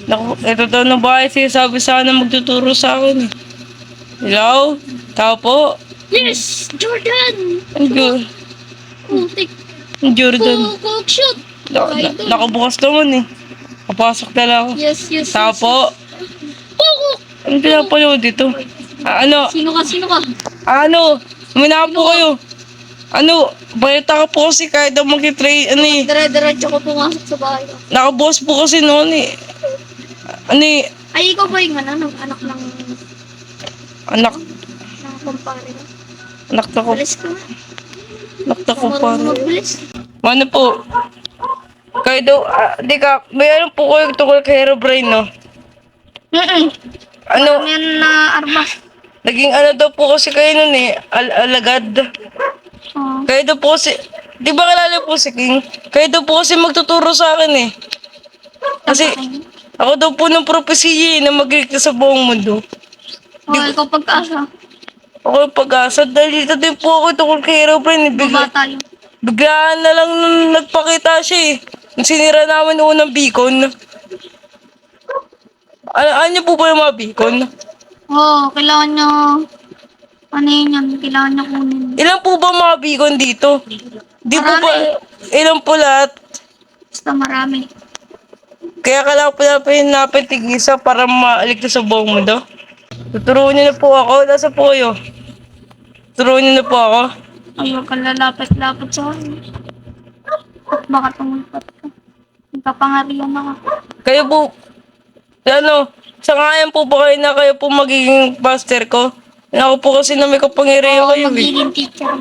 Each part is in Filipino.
Naku, ito daw na bahay sinasabi sana magtuturo sa akin eh. Hello? Tao po? Yes, Jordan! Ang Putik Jordan. ko, shoot! Nakabukas naman eh. Papasok na lang ako. Yes. Tao po? Pukuk! Ano pinapanood dito? Ano? Sino ka? Ano? Uminahan po kayo. Ano? Balita ka po kasi kahit daw mag-train, ano eh. Dire-diretso ko pumasok sa bahay. Nakabukas po kasi noon eh. Ano eh. Ay, ikaw ba yung anak ng Anak. kumpare mo? Anak na ko. Bilis ka nga. Anak na ko pa. Marunong magbilis. Ano po? Kayo daw, di ka, may alam po kayo tungkol kay Herobrine, no? Ano? Ano yan na armas? Naging ano daw po kasi kayo nun eh, alagad. Kayo daw po kasi, di ba kilala po si King? Kayo daw po kasi magtuturo sa akin eh. Kasi, ako daw po ng propesiya na magligtas sa buong mundo. Ikaw pagkaasa. Ako yung pag-asa, dahil dito din po ako tungkol kay Herobrine. Baba tayo. Biglaan na lang nung nagpakita siya eh. Nung sinira namin unang beacon. Ano niyo po ba yung mga beacon? Kailangan nyo, ano yun yan, kailangan nyo kunin. Ilan po ba mga beacon dito? Di po ba, ilan po lahat? Basta marami. Kaya kailangan po natin napitigisa para maaligtas sa buong mundo. Tuturuan niyo na po ako. Nasa po kayo? Tuturuan niyo na po ako. Ay, huwag kang lalapit-lapit sa akin. At baka tumulpat ka. Nagkapangarihan ako. Kayo po, ano, sangayan po ba kayo na kayo po magiging master ko? Ako po kasi na may kapangyarihan kayo eh. Magiging teacher.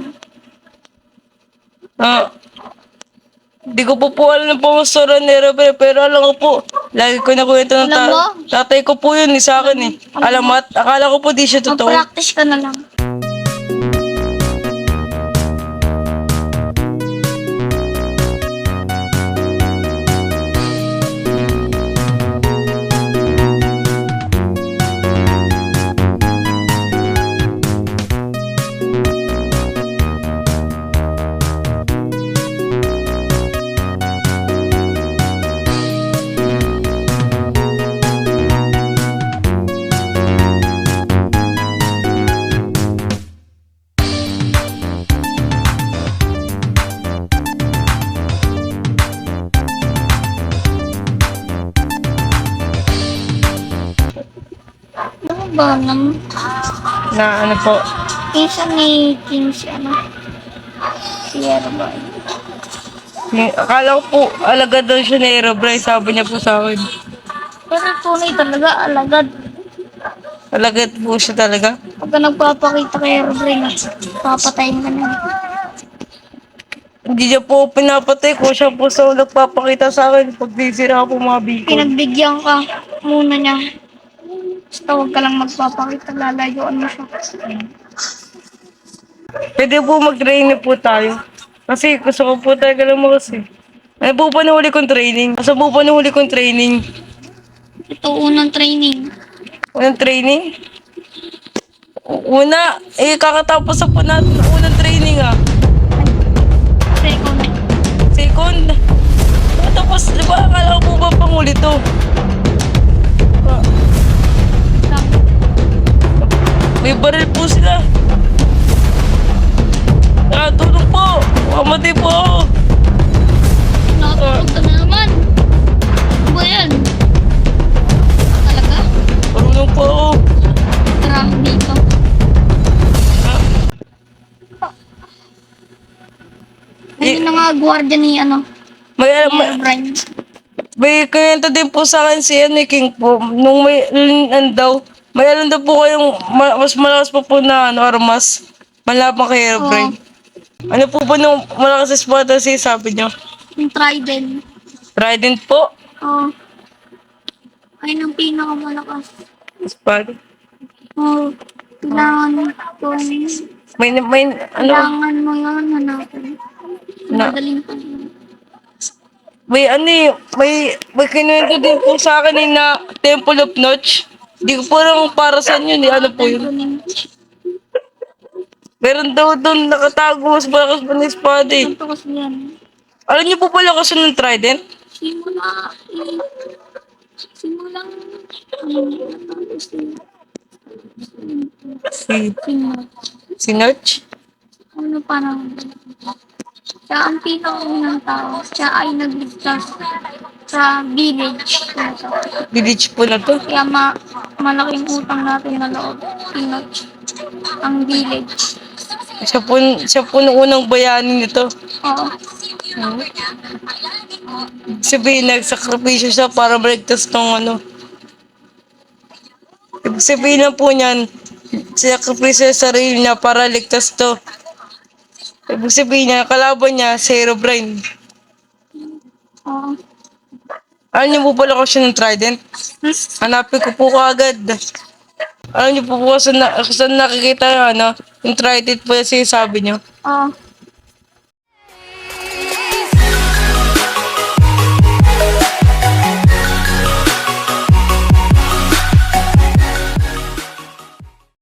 Di ko po alam ng pumustura ni Robert, pero alam ko po, lagi ko nakuwento ng Alam mo? tatay ko po yun sa akin eh. Alamat, akala ko po di siya totoo. Mag-practice ka na lang. Ano ba naman? Na ano po, Isa ni King si ano? Si Herobrine. akala ko po, alagad daw siya ni Robert, sabi niya po sa akin. Pero tunay talaga, alagad. Alagad po siya talaga. Pagka nagpapakita kay Herobrine, papatayin ka na. Hindi niya po pinapatay ko, siya po sa nagpapakita sa akin pag di sira po mga biko. Pinagbigyan ka muna niya. Basta huwag ka lang magpapakita, lalayuan mo siya. Pwede po mag-training po tayo. Kasi gusto ko po talaga lang kasi. Ano po ba nahuli kong training? Asa po ba nahuli kong training? Ito unang training. Unang training? Una, kakatapos na po natin ng unang training ah. Second. Second, tapos di ba akala ko po ba panghuli to? May baril po sila. Tulong po. Mamatay po ako. Nakatulog ka na naman. Ano ba yan? Talaga? Tulong po ako. Tara, dito. Ayun na nga, gwardiya ni ano, May, ni may, Herobrine. may kwento din po sa akin si ano, King po. Nung may, ano daw, may alam daw po kayong mas malakas pa po na ano, armas. Malapang kay Herobrine. Ano po ba nung malakas sa espada siya sabi niyo? Yung trident. Trident po? Oo. Ayun ang pinakamalakas. Espada? Kailangan kung... May, ano? Kailangan mo yun, hanapin. Madaling pa. May ano eh, may kinuwento din po sa akin eh na Temple of Notch. Di ko po lang para saan yun eh, ano po yun. Meron daw doon nakatago mas malakas pa na espada eh. Ganito kasi yan. Alam niyo po pala kasi ng trident? Simula lang. Si, Si, sino? si Notch? Ano parang, siya ang pinakaunang tao. Siya ay nagligtas sa village. Village po na to. Kaya malaking utang natin na loob. Pinag ang village. Siya po nung unang bayani nito. Oo. Sabihin, nagsakripisyo siya para maligtas ng ano. Ibig sabihin lang po niyan, sinakripisyo sa sarili niya para ligtas to. Ibig sabihin niya, kalaban niya, si Herobrine. Oo. Alam niyo po pala ko siya ng Trident? Hanapin ko po kaagad. Alam niyo po po kung saan nakikita yung ano, yung Trident po yung sinasabi niyo. Oo.